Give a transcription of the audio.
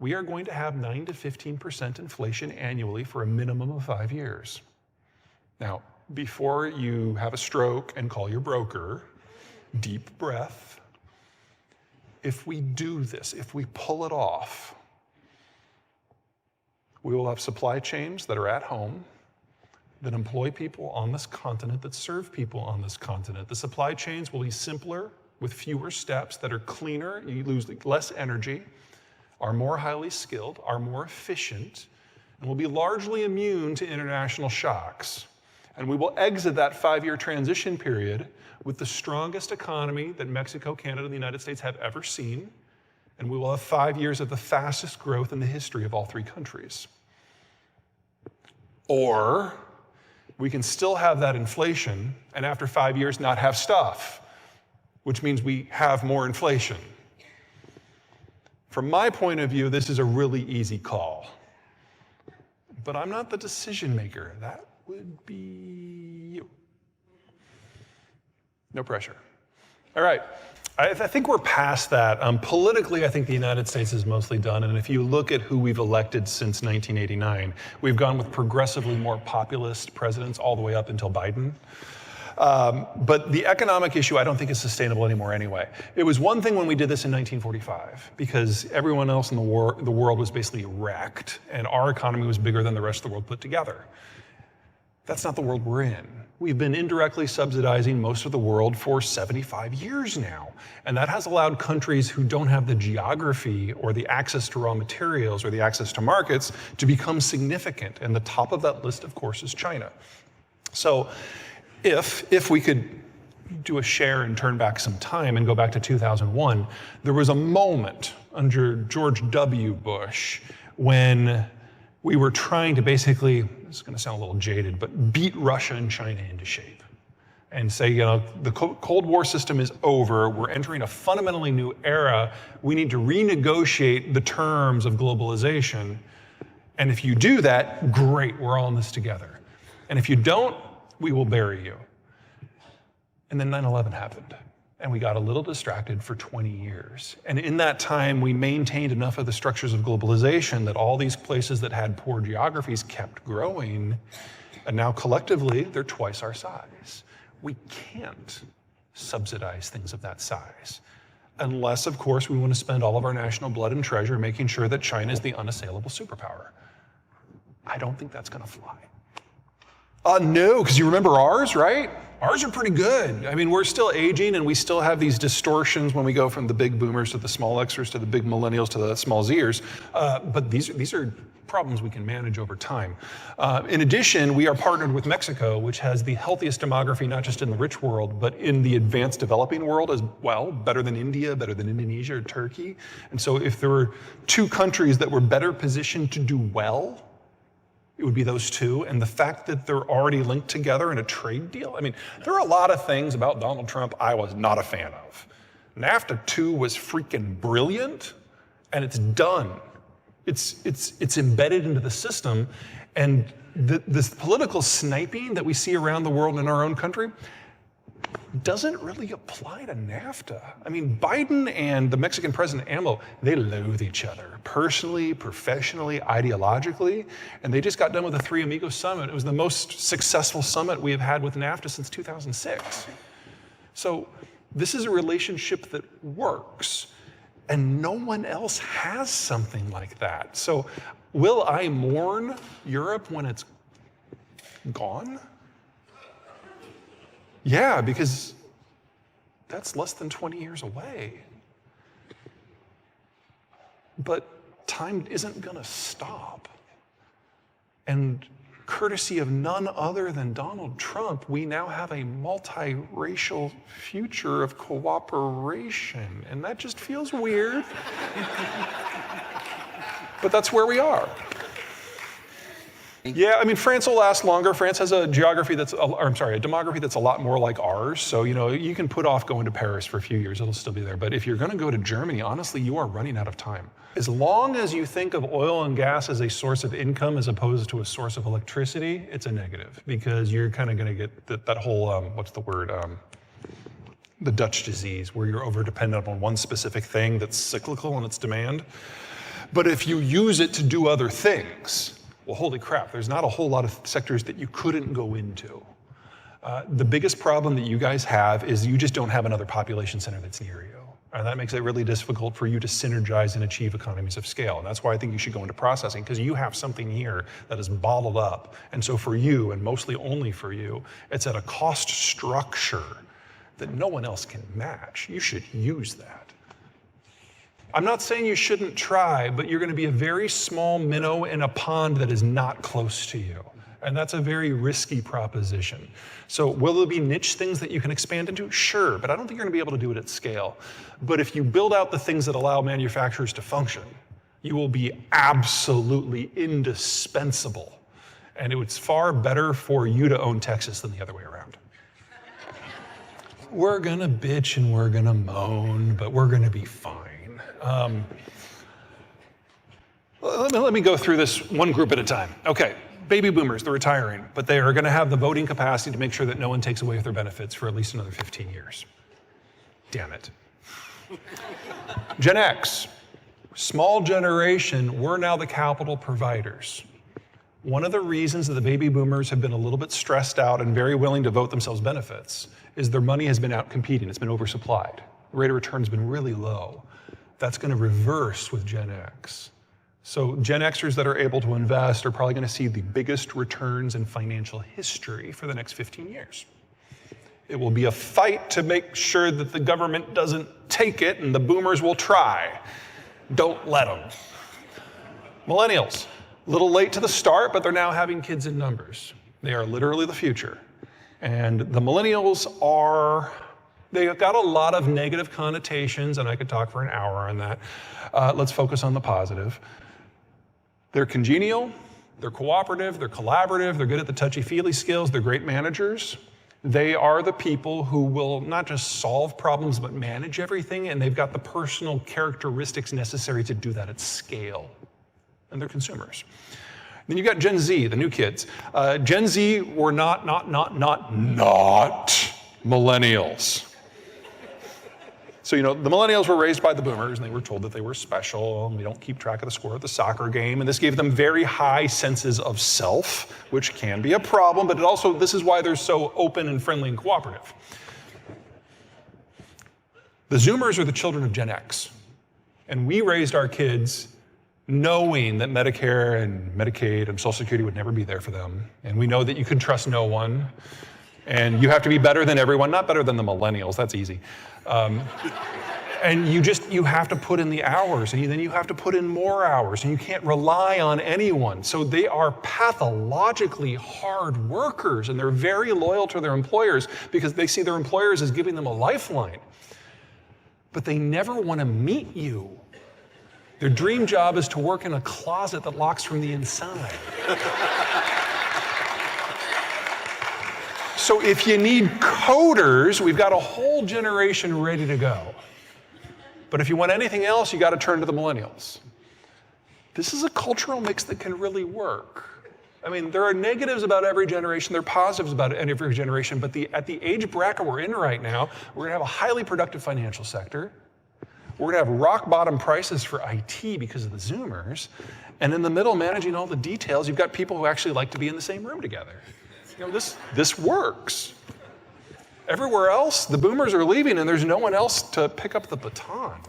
we are going to have 9 to 15% inflation annually for a minimum of 5 years. Now, before you have a stroke and call your broker, deep breath. If we do this, if we pull it off, we will have supply chains that are at home, that employ people on this continent, that serve people on this continent. The supply chains will be simpler, with fewer steps, that are cleaner, you lose less energy, are more highly skilled, are more efficient, and will be largely immune to international shocks. And we will exit that 5-year transition period with the strongest economy that Mexico, Canada, and the United States have ever seen. And we will have 5 years of the fastest growth in the history of all 3 countries. Or we can still have that inflation and after 5 years not have stuff, which means we have more inflation. From my point of view, this is a really easy call. But I'm not the decision maker. That would be you. No pressure. All right. I think we're past that. Politically, I think the United States is mostly done. And if you look at who we've elected since 1989, we've gone with progressively more populist presidents all the way up until Biden. But the economic issue I don't think is sustainable anymore anyway. It was one thing when we did this in 1945, because everyone else in the world was basically wrecked, and our economy was bigger than the rest of the world put together. That's not the world we're in. We've been indirectly subsidizing most of the world for 75 years now. And that has allowed countries who don't have the geography or the access to raw materials or the access to markets to become significant. And the top of that list, of course, is China. So if we could do a share and turn back some time and go back to 2001, there was a moment under George W. Bush when we were trying to basically, this is going to sound a little jaded, but beat Russia and China into shape and say, you know, the Cold War system is over. We're entering a fundamentally new era. We need to renegotiate the terms of globalization. And if you do that, great, we're all in this together. And if you don't, we will bury you. And then 9/11 happened. And we got a little distracted for 20 years. And in that time, we maintained enough of the structures of globalization that all these places that had poor geographies kept growing. And now collectively, they're twice our size. We can't subsidize things of that size. Unless, of course, we want to spend all of our national blood and treasure making sure that China is the unassailable superpower. I don't think that's going to fly. No, because you remember ours, right? Ours are pretty good. I mean, we're still aging and we still have these distortions when we go from the big boomers to the small Xers to the big millennials to the small Zers. But these are problems we can manage over time. In addition, we are partnered with Mexico, which has the healthiest demography, not just in the rich world, but in the advanced developing world as well, better than India, better than Indonesia or Turkey. And so if there were 2 countries that were better positioned to do well, it would be those 2, and the fact that they're already linked together in a trade deal. I mean, there are a lot of things about Donald Trump I was not a fan of. NAFTA 2 was freaking brilliant, and it's done. It's embedded into the system, and this political sniping that we see around the world in our own country doesn't really apply to NAFTA. I mean, Biden and the Mexican president, AMLO, they loathe each other, personally, professionally, ideologically, and they just got done with the Three Amigos Summit. It was the most successful summit we have had with NAFTA since 2006. So this is a relationship that works, and no one else has something like that. So will I mourn Europe when it's gone? Yeah, because that's less than 20 years away. But time isn't going to stop. And courtesy of none other than Donald Trump, we now have a multiracial future of cooperation. And that just feels weird. But that's where we are. Yeah, I mean, France will last longer. France has a demography that's a lot more like ours. So, you know, you can put off going to Paris for a few years, it'll still be there. But if you're going to go to Germany, honestly, you are running out of time. As long as you think of oil and gas as a source of income as opposed to a source of electricity, it's a negative because you're kind of going to get that whole, the Dutch disease, where you're over dependent on one specific thing that's cyclical in its demand. But if you use it to do other things, well, holy crap, there's not a whole lot of sectors that you couldn't go into. The biggest problem that you guys have is you just don't have another population center that's near you. And that makes it really difficult for you to synergize and achieve economies of scale. And that's why I think you should go into processing, because you have something here that is bottled up. And so for you, and mostly only for you, it's at a cost structure that no one else can match. You should use that. I'm not saying you shouldn't try, but you're going to be a very small minnow in a pond that is not close to you. And that's a very risky proposition. So will there be niche things that you can expand into? Sure, but I don't think you're going to be able to do it at scale. But if you build out the things that allow manufacturers to function, you will be absolutely indispensable. And it's far better for you to own Texas than the other way around. We're going to bitch and we're going to moan, but we're going to be fine. Let me go through this one group at a time. Okay. Baby boomers, they're retiring, but they are going to have the voting capacity to make sure that no one takes away their benefits for at least another 15 years. Damn it. Gen X, small generation, we're now the capital providers. One of the reasons that the baby boomers have been a little bit stressed out and very willing to vote themselves benefits is their money has been out competing. It's been oversupplied. The rate of return has been really low. That's going to reverse with Gen X. So Gen Xers that are able to invest are probably going to see the biggest returns in financial history for the next 15 years. It will be a fight to make sure that the government doesn't take it, and the boomers will try. Don't let them. Millennials, a little late to the start, but they're now having kids in numbers. They are literally the future. And the millennials they've got a lot of negative connotations, and I could talk for an hour on that. Let's focus on the positive. They're congenial, they're cooperative, they're collaborative, they're good at the touchy-feely skills, they're great managers. They are the people who will not just solve problems, but manage everything, and they've got the personal characteristics necessary to do that at scale. And they're consumers. Then you've got Gen Z, the new kids. Gen Z were not millennials. So, the millennials were raised by the boomers, and they were told that they were special, and we don't keep track of the score at the soccer game, and this gave them very high senses of self, which can be a problem, but this is why they're so open and friendly and cooperative. The Zoomers are the children of Gen X, and we raised our kids knowing that Medicare and Medicaid and Social Security would never be there for them, and we know that you can trust no one, and you have to be better than everyone, not better than the millennials, that's easy. And you have to put in the hours, and then you have to put in more hours, and you can't rely on anyone. So they are pathologically hard workers, and they're very loyal to their employers because they see their employers as giving them a lifeline. But they never want to meet you. Their dream job is to work in a closet that locks from the inside. So if you need coders, we've got a whole generation ready to go. But if you want anything else, you got to turn to the millennials. This is a cultural mix that can really work. I mean, there are negatives about every generation, there are positives about every generation, but at the age bracket we're in right now, we're going to have a highly productive financial sector. We're going to have rock bottom prices for IT because of the Zoomers. And in the middle, managing all the details, you've got people who actually like to be in the same room together. This works. Everywhere else, the boomers are leaving and there's no one else to pick up the baton.